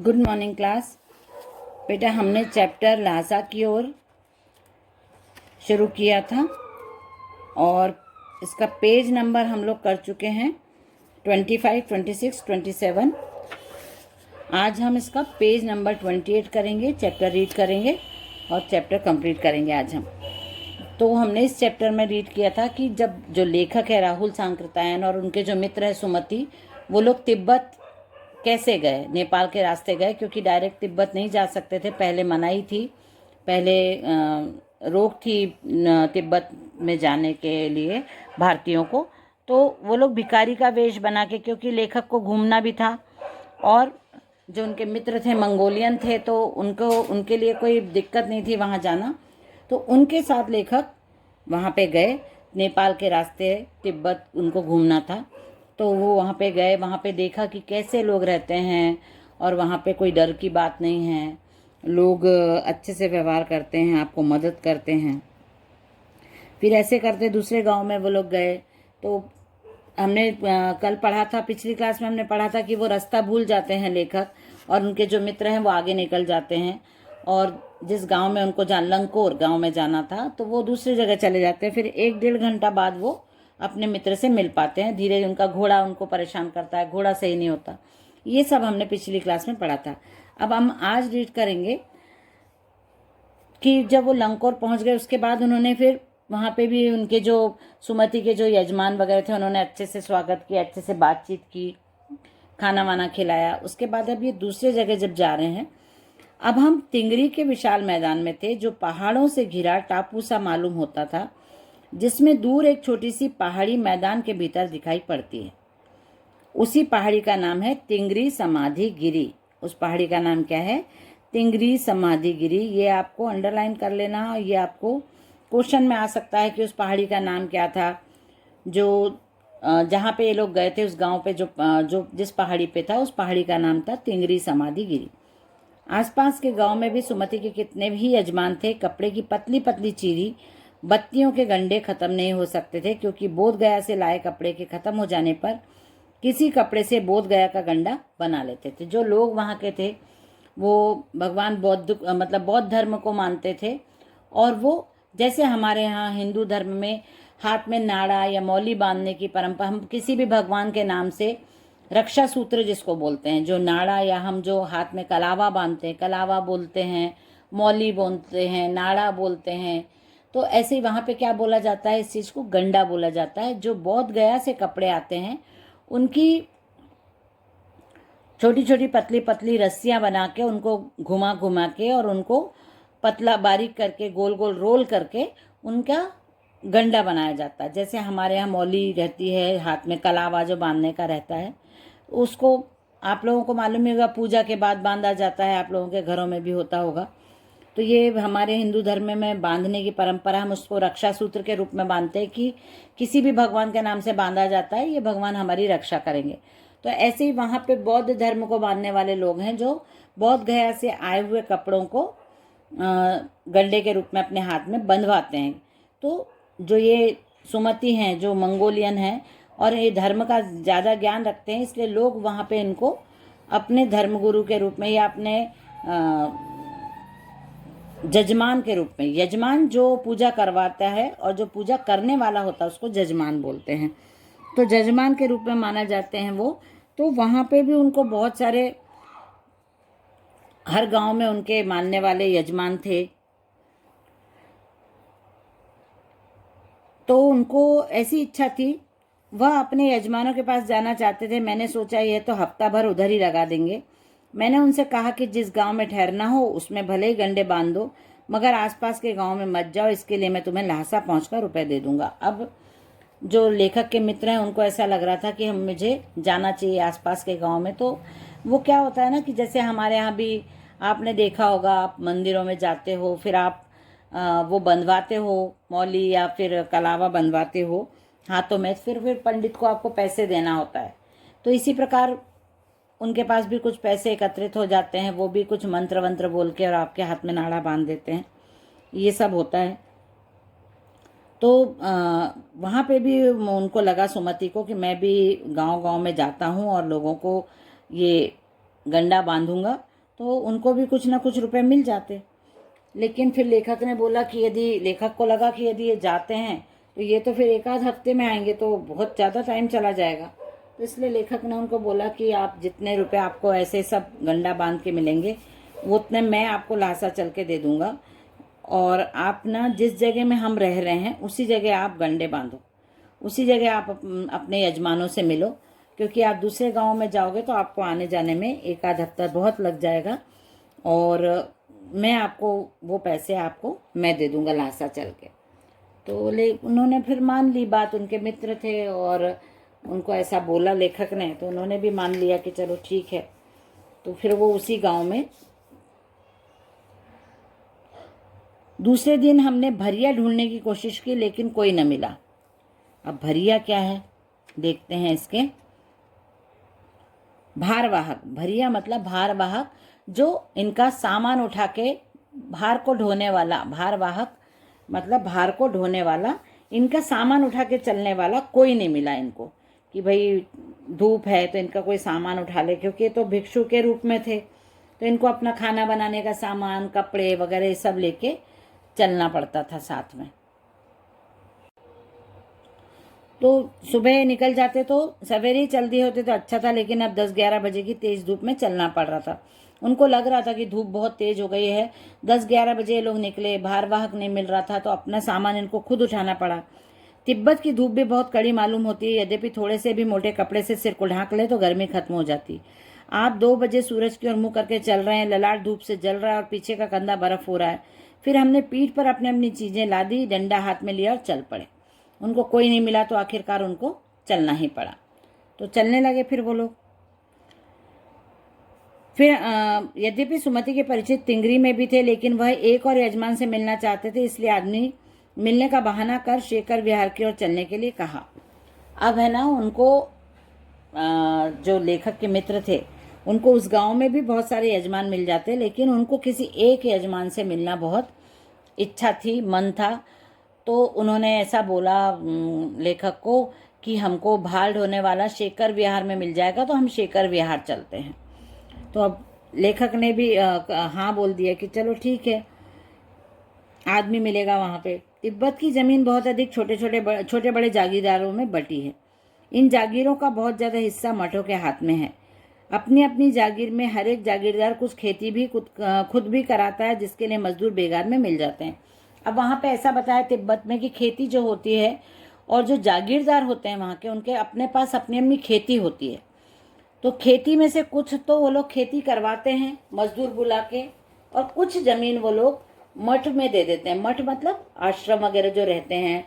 Good morning class. बेटा हमने chapter Lhasa की ओर शुरू किया था और इसका पेज नंबर हम लोग कर चुके हैं 25, 26, 27। आज हम इसका पेज नंबर 28 करेंगे, चैप्टर रीड करेंगे और चैप्टर कंप्लीट करेंगे आज हम। तो हमने इस चैप्टर में रीड किया था कि जब जो लेखक है राहुल सांकृत्यायन और उनके जो मित्र है सुमति, वो लोग तिब्बत कैसे गए, नेपाल के रास्ते गए, क्योंकि डायरेक्ट तिब्बत नहीं जा सकते थे। पहले मनाही थी, पहले रोक थी तिब्बत में जाने के लिए भारतीयों को। तो वो लोग भिखारी का वेश बना के, क्योंकि लेखक को घूमना भी था और जो उनके मित्र थे मंगोलियन थे, तो उनके लिए कोई दिक्कत नहीं थी वहाँ जाना। तो उनके साथ लेखक वहाँ पे गए, नेपाल के रास्ते तिब्बत उनको घूमना था। तो वो वहाँ पे गए, वहाँ पे देखा कि कैसे लोग रहते हैं और वहाँ पे कोई डर की बात नहीं है, लोग अच्छे से व्यवहार करते हैं, आपको मदद करते हैं। फिर ऐसे करते दूसरे गांव में वो लोग गए। तो हमने कल पढ़ा था, पिछली क्लास में हमने पढ़ा था कि वो रास्ता भूल जाते हैं लेखक, और उनके जो मित्र हैं वो आगे निकल जाते हैं और जिस गांव में उनको लंकोर गांव में जाना था तो वो दूसरी जगह चले जाते हैं। फिर 1-1.5 घंटा बाद वो अपने मित्र से मिल पाते हैं। धीरे उनका घोड़ा उनको परेशान करता है, घोड़ा सही नहीं होता। ये सब हमने पिछली क्लास में पढ़ा था। अब हम आज रीड करेंगे कि जब वो लंकोर पहुंच गए उसके बाद उन्होंने फिर वहाँ पे भी उनके जो सुमति के जो यजमान वगैरह थे उन्होंने अच्छे से स्वागत किया, अच्छे से बातचीत की, खाना वाना खिलाया। उसके बाद अब ये दूसरे जगह जब जा रहे हैं, अब हम तिंगरी के विशाल मैदान में थे जो पहाड़ों से घिरा टापू सा मालूम होता था, जिसमें दूर एक छोटी सी पहाड़ी मैदान के भीतर दिखाई पड़ती है। उसी पहाड़ी का नाम है तिंगरी समाधि गिरी। उस पहाड़ी का नाम क्या है? तिंगरी समाधि गिरी। ये आपको अंडरलाइन कर लेना, ये आपको क्वेश्चन में आ सकता है कि उस पहाड़ी का नाम क्या था। जो जहाँ पे ये लोग गए थे उस गांव पे जो जिस पहाड़ी पे था उस पहाड़ी का नाम था तिंगरी समाधि गिरी। आसपास के गांव में भी सुमति के कितने भी यजमान थे, कपड़े की पतली पतली चीरी बत्तियों के गंडे खत्म नहीं हो सकते थे, क्योंकि बोध गया से लाए कपड़े के खत्म हो जाने पर किसी कपड़े से बोध गया का गंडा बना लेते थे। जो लोग वहाँ के थे वो भगवान बौद्ध धर्म को मानते थे, और वो जैसे हमारे यहाँ हिंदू धर्म में हाथ में नाड़ा या मौली बांधने की परंपरा, हम किसी भी भगवान के नाम से रक्षा सूत्र जिसको बोलते हैं, जो नाड़ा या हम जो हाथ में कलावा बांधते हैं, कलावा बोलते हैं, मौली बोलते हैं, नाड़ा बोलते हैं। तो ऐसे ही वहाँ पे क्या बोला जाता है, इस चीज़ को गंडा बोला जाता है। जो बोध गया से कपड़े आते हैं उनकी छोटी छोटी पतली पतली रस्सियाँ बना के उनको घुमा घुमा के और उनको पतला बारीक करके गोल गोल रोल करके उनका गंडा बनाया जाता है। जैसे हमारे यहाँ मौली रहती है, हाथ में कलावा जो बांधने का रहता है, उसको आप लोगों को मालूम ही होगा, पूजा के बाद बांधा जाता है, आप लोगों के घरों में भी होता होगा। तो ये हमारे हिंदू धर्म में बांधने की परंपरा, हम उसको रक्षा सूत्र के रूप में बांधते हैं कि किसी भी भगवान के नाम से बांधा जाता है, ये भगवान हमारी रक्षा करेंगे। तो ऐसे ही वहाँ पे बौद्ध धर्म को मानने वाले लोग हैं जो बौद्ध गया से आए हुए कपड़ों को गंडे के रूप में अपने हाथ में बंधवाते हैं। तो जो ये सुमति हैं जो मंगोलियन हैं और ये धर्म का ज़्यादा ज्ञान रखते हैं, इसलिए लोग वहाँ पे इनको अपने धर्मगुरु के रूप में या अपने जजमान के रूप में, यजमान जो पूजा करवाता है और जो पूजा करने वाला होता है उसको जजमान बोलते हैं, तो जजमान के रूप में माना जाते हैं वो। तो वहाँ पे भी उनको बहुत सारे, हर गांव में उनके मानने वाले यजमान थे। तो उनको ऐसी इच्छा थी, वह अपने यजमानों के पास जाना चाहते थे। मैंने सोचा ये तो हफ्ता भर उधर ही लगा देंगे। मैंने उनसे कहा कि जिस गांव में ठहरना हो उसमें भले ही गंडे बांध दो, मगर आसपास के गांव में मत जाओ, इसके लिए मैं तुम्हें लहासा पहुंचकर रुपए दे दूंगा। अब जो लेखक के मित्र हैं उनको ऐसा लग रहा था कि मुझे जाना चाहिए आसपास के गांव में। तो वो क्या होता है ना कि जैसे हमारे यहाँ भी आपने देखा होगा, आप मंदिरों में जाते हो, फिर आप वो बंधवाते हो मौली या फिर कलावा बंधवाते हो हाथों में, फिर पंडित को आपको पैसे देना होता है। तो इसी प्रकार उनके पास भी कुछ पैसे एकत्रित हो जाते हैं, वो भी कुछ मंत्र वंत्र बोल के और आपके हाथ में नाड़ा बांध देते हैं, ये सब होता है। तो वहाँ पे भी उनको लगा सुमति को कि मैं भी गांव गांव में जाता हूँ और लोगों को ये गंडा बांधूंगा तो उनको भी कुछ ना कुछ रुपए मिल जाते। लेकिन फिर लेखक ने बोला कि लेखक को लगा कि यदि ये जाते हैं तो ये तो फिर एक आध हफ्ते में आएंगे, तो बहुत ज़्यादा टाइम चला जाएगा। तो इसलिए लेखक ने उनको बोला कि आप जितने रुपए आपको ऐसे सब गंडा बांध के मिलेंगे वो उतने मैं आपको लहासा चल के दे दूंगा, और आप ना जिस जगह में हम रह रहे हैं उसी जगह आप गंडे बांधो, उसी जगह आप अपने यजमानों से मिलो, क्योंकि आप दूसरे गांव में जाओगे तो आपको आने जाने में एक आध हफ्ता बहुत लग जाएगा, और मैं आपको वो पैसे आपको मैं दे दूंगा लहासा चल के। तो उन्होंने फिर मान ली बात, उनके मित्र थे और उनको ऐसा बोला लेखक ने, तो उन्होंने भी मान लिया कि चलो ठीक है। तो फिर वो उसी गांव में, दूसरे दिन हमने भरिया ढूंढने की कोशिश की लेकिन कोई न मिला। अब भरिया क्या है देखते हैं इसके। भारवाहक, भरिया मतलब भारवाहक, जो इनका सामान उठा के भार को ढोने वाला। भारवाहक मतलब भार को ढोने वाला, इनका सामान उठा के चलने वाला कोई नहीं मिला इनको, कि भाई धूप है तो इनका कोई सामान उठा ले, क्योंकि ये तो भिक्षु के रूप में थे, तो इनको अपना खाना बनाने का सामान, कपड़े वगैरह सब लेके चलना पड़ता था साथ में। तो सुबह निकल जाते तो सवेरे ही चल दिए होते तो अच्छा था, लेकिन अब 10-11 बजे की तेज धूप में चलना पड़ रहा था। उनको लग रहा था कि धूप बहुत तेज हो गई है। 10-11 बजे ये लोग निकले, भारवाहक नहीं मिल रहा था, तो अपना सामान इनको खुद उठाना पड़ा। तिब्बत की धूप भी बहुत कड़ी मालूम होती है, यद्यपि थोड़े से भी मोटे कपड़े से सिर को ढांक ले तो गर्मी खत्म हो जाती। आप 2 बजे सूरज की ओर मुंह करके चल रहे हैं, ललाट धूप से जल रहा है और पीछे का कंधा बर्फ हो रहा है। फिर हमने पीठ पर अपनी अपनी चीजें लादी, डंडा हाथ में लिया और चल पड़े। उनको कोई नहीं मिला तो आखिरकार उनको चलना ही पड़ा। तो चलने लगे फिर वो लोग। फिर यद्यपि सुमति के परिचित तिंगरी में भी थे, लेकिन वह एक और यजमान से मिलना चाहते थे, इसलिए आदमी मिलने का बहाना कर शेखर विहार की ओर चलने के लिए कहा। अब है ना, उनको जो लेखक के मित्र थे उनको उस गांव में भी बहुत सारे यजमान मिल जाते, लेकिन उनको किसी एक यजमान से मिलना बहुत इच्छा थी, मन था। तो उन्होंने ऐसा बोला लेखक को कि हमको भाल ढोने वाला शेखर विहार में मिल जाएगा, तो हम शेखर विहार चलते हैं। तो अब लेखक ने भी हाँ बोल दिया कि चलो ठीक है, आदमी मिलेगा वहाँ पे। तिब्बत की जमीन बहुत अधिक छोटे बड़े जागीरदारों में बटी है। इन जागीरों का बहुत ज़्यादा हिस्सा मठों के हाथ में है। अपनी अपनी जागीर में हर एक जागीरदार कुछ खेती भी खुद भी कराता है, जिसके लिए मजदूर बेगार में मिल जाते हैं। अब वहाँ पे ऐसा बताया तिब्बत में कि खेती जो होती है और जो जागीरदार होते हैं वहाँ के, उनके अपने पास अपनी अपनी खेती होती है। तो खेती में से कुछ तो वो लोग खेती करवाते हैं मजदूर बुला के, और कुछ जमीन वो लोग मठ में दे देते हैं। मठ मतलब आश्रम वगैरह जो रहते हैं,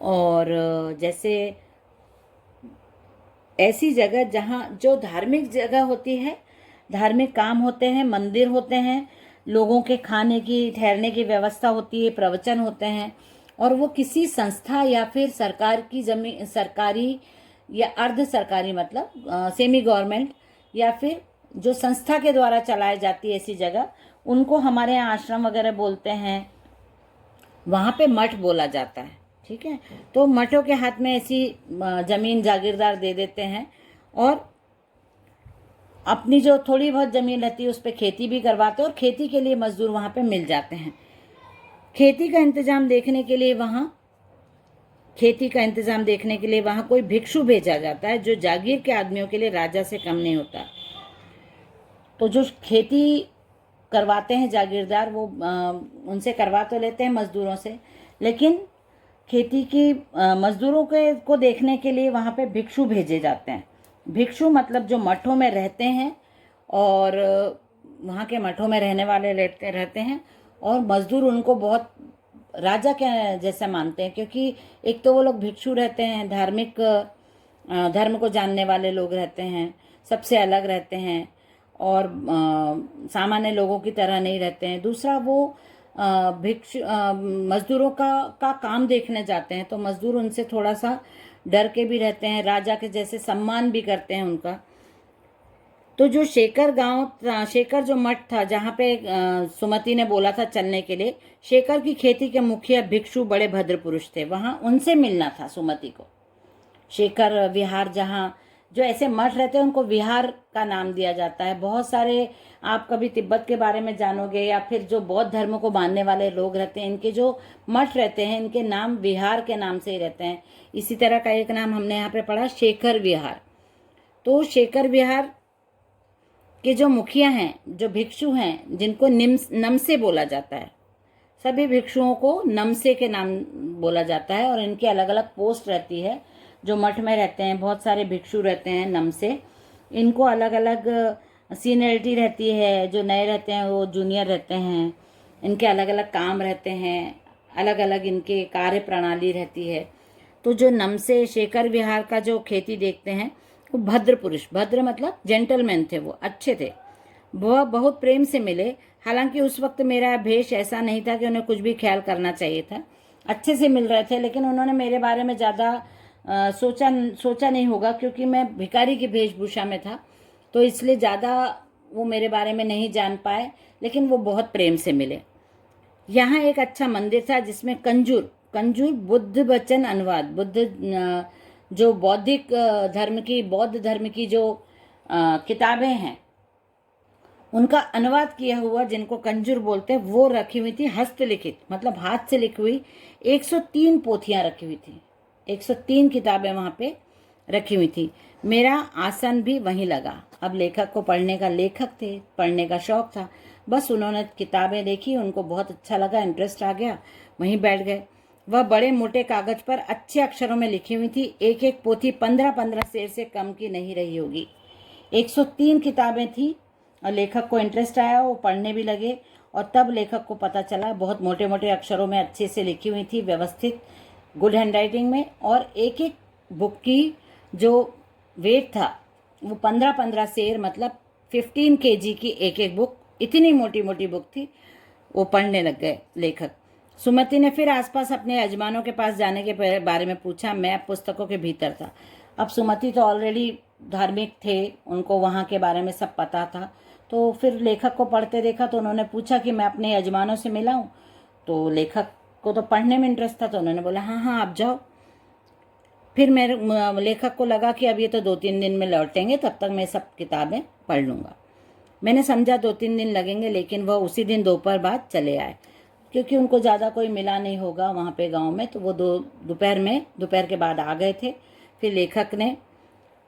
और जैसे ऐसी जगह जहाँ जो धार्मिक जगह होती है, धार्मिक काम होते हैं, मंदिर होते हैं, लोगों के खाने की ठहरने की व्यवस्था होती है, प्रवचन होते हैं, और वो किसी संस्था या फिर सरकार की जमीन, सरकारी या अर्ध सरकारी मतलब सेमी गवर्नमेंट या फिर जो संस्था के द्वारा चलाई जाती है ऐसी जगह, उनको हमारे यहाँ आश्रम वगैरह बोलते हैं। वहाँ पे मठ बोला जाता है, ठीक है। तो मठों के हाथ में ऐसी जमीन जागीरदार दे देते हैं, और अपनी जो थोड़ी बहुत जमीन रहती है उस पर खेती भी करवाते हैं, और खेती के लिए मजदूर वहाँ पे मिल जाते हैं। खेती का इंतजाम देखने के लिए वहाँ कोई भिक्षु भेजा जाता है, जो जागीर के आदमियों के लिए राजा से कम नहीं होता। तो जो खेती करवाते हैं जागीरदार, वो उनसे करवा तो लेते हैं मजदूरों से, लेकिन खेती की मजदूरों को देखने के लिए वहाँ पे भिक्षु भेजे जाते हैं। भिक्षु मतलब जो मठों में रहते हैं और वहाँ के मठों में रहने वाले रहते हैं, और मजदूर उनको बहुत राजा के जैसा मानते हैं, क्योंकि एक तो वो लोग भिक्षु रहते हैं, धार्मिक धर्म को जानने वाले लोग रहते हैं, सबसे अलग रहते हैं, और सामान्य लोगों की तरह नहीं रहते हैं। दूसरा, वो मजदूरों का काम देखने जाते हैं, तो मजदूर उनसे थोड़ा सा डर के भी रहते हैं, राजा के जैसे सम्मान भी करते हैं उनका। तो जो शेखर जो मठ था जहाँ पे सुमति ने बोला था चलने के लिए, शेखर की खेती के मुखिया भिक्षु बड़े भद्र पुरुष थे, वहाँ उनसे मिलना था सुमति को। शेखर विहार जहाँ जो ऐसे मठ रहते हैं उनको विहार का नाम दिया जाता है। बहुत सारे आप कभी तिब्बत के बारे में जानोगे या फिर जो बौद्ध धर्म को मानने वाले लोग रहते हैं, इनके जो मठ रहते हैं इनके नाम विहार के नाम से ही रहते हैं। इसी तरह का एक नाम हमने यहाँ पे पढ़ा, शेखर विहार। तो शेखर विहार के जो मुखिया हैं, जो भिक्षु हैं, जिनको नमसे बोला जाता है, सभी भिक्षुओं को नमसे के नाम बोला जाता है और इनकी अलग अलग पोस्ट रहती है। जो मठ में रहते हैं बहुत सारे भिक्षु रहते हैं नमसे, इनको अलग अलग सीनियरिटी रहती है। जो नए रहते हैं वो जूनियर रहते हैं, इनके अलग अलग काम रहते हैं, अलग अलग इनके कार्य प्रणाली रहती है। तो जो नमसे शेखर विहार का जो खेती देखते हैं वो भद्र पुरुष, भद्र मतलब जेंटलमैन थे, वो अच्छे थे। वह बहुत प्रेम से मिले। हालांकि उस वक्त मेरा भेष ऐसा नहीं था कि उन्हें कुछ भी ख्याल करना चाहिए था, अच्छे से मिल रहे थे, लेकिन उन्होंने मेरे बारे में ज़्यादा सोचा नहीं होगा, क्योंकि मैं भिखारी की वेशभूषा में था, तो इसलिए ज़्यादा वो मेरे बारे में नहीं जान पाए, लेकिन वो बहुत प्रेम से मिले। यहाँ एक अच्छा मंदिर था जिसमें कंजूर बुद्ध वचन अनुवाद, जो बौद्ध धर्म की जो किताबें हैं उनका अनुवाद किया हुआ, जिनको कंजूर बोलते हैं, वो रखी हुई थी, हस्तलिखित मतलब हाथ से लिखी हुई 103 पोथियां रखी हुई थी। 103 किताबें वहाँ पे रखी हुई थी। मेरा आसन भी वहीं लगा। अब लेखक को पढ़ने का शौक था, बस उन्होंने किताबें देखी, उनको बहुत अच्छा लगा, इंटरेस्ट आ गया, वहीं बैठ गए। वह बड़े मोटे कागज पर अच्छे अक्षरों में लिखी हुई थी। एक एक पोथी 15-15 शेर से कम की नहीं रही होगी। 103 किताबें थी और लेखक को इंटरेस्ट आया, वो पढ़ने भी लगे। और तब लेखक को पता चला, बहुत मोटे मोटे अक्षरों में अच्छे से लिखी हुई थी, व्यवस्थित, गुड हैंडराइटिंग में। और एक एक बुक की जो वेट था वो 15-15 शेर मतलब 15 kg की एक एक बुक, इतनी मोटी मोटी बुक थी। वो पढ़ने लग गए लेखक। सुमति ने फिर आसपास अपने यजमानों के पास जाने के बारे में पूछा। मैं पुस्तकों के भीतर था। अब सुमति तो ऑलरेडी धार्मिक थे, उनको वहाँ के बारे में सब पता था। तो फिर लेखक को पढ़ते देखा तो उन्होंने पूछा कि मैं अपने यजमानों से मिला हूँ। तो लेखक को तो पढ़ने में इंटरेस्ट था, तो उन्होंने बोला हाँ हाँ आप जाओ। फिर मेरे लेखक को लगा कि अब ये तो 2-3 दिन में लौटेंगे, तब तक मैं सब किताबें पढ़ लूँगा। मैंने समझा 2-3 दिन लगेंगे, लेकिन वह उसी दिन दोपहर बाद चले आए, क्योंकि उनको ज़्यादा कोई मिला नहीं होगा वहाँ पे गांव में। तो वो दोपहर के बाद आ गए थे। फिर लेखक ने,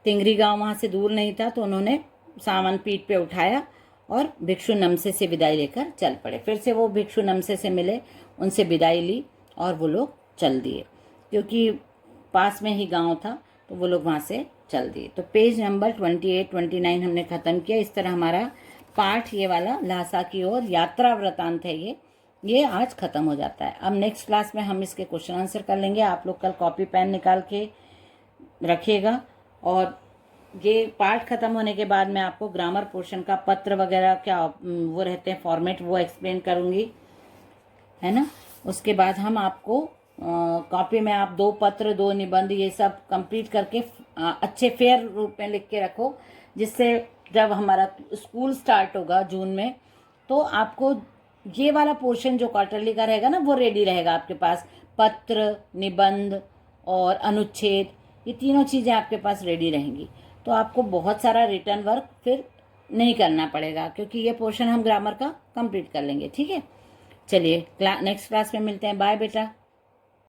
तिंगरी गांव वहाँ से दूर नहीं था, तो उन्होंने सामान पीठ पे उठाया और भिक्षु नमसे से विदाई लेकर चल पड़े। फिर से वो भिक्षु नमसे से मिले, उनसे विदाई ली और वो लोग चल दिए, क्योंकि पास में ही गांव था, तो वो लोग वहाँ से चल दिए। तो पेज नंबर 28-29 हमने ख़त्म किया। इस तरह हमारा पाठ ये वाला ल्हासा की ओर यात्रा वृतांत है, ये आज ख़त्म हो जाता है। अब नेक्स्ट क्लास में हम इसके क्वेश्चन आंसर कर लेंगे। आप लोग कल कॉपी पेन निकाल के रखिएगा। और ये पाठ ख़त्म होने के बाद मैं आपको ग्रामर पोर्शन का पत्र वगैरह क्या वो रहते हैं फॉर्मेट, वो एक्सप्लेन करूँगी, है ना। उसके बाद हम आपको कॉपी में आप 2 पत्र 2 निबंध ये सब कंप्लीट करके अच्छे फेयर रूप में लिख के रखो, जिससे जब हमारा स्कूल स्टार्ट होगा जून में, तो आपको ये वाला पोर्शन जो क्वार्टरली का रहेगा ना, वो रेडी रहेगा आपके पास। पत्र, निबंध और अनुच्छेद, ये तीनों चीज़ें आपके पास रेडी रहेंगी। तो आपको बहुत सारा रिटर्न वर्क फिर नहीं करना पड़ेगा, क्योंकि ये पोर्शन हम ग्रामर का कंप्लीट कर लेंगे। ठीक है, चलिए नेक्स्ट क्लास में मिलते हैं। बाय बेटा।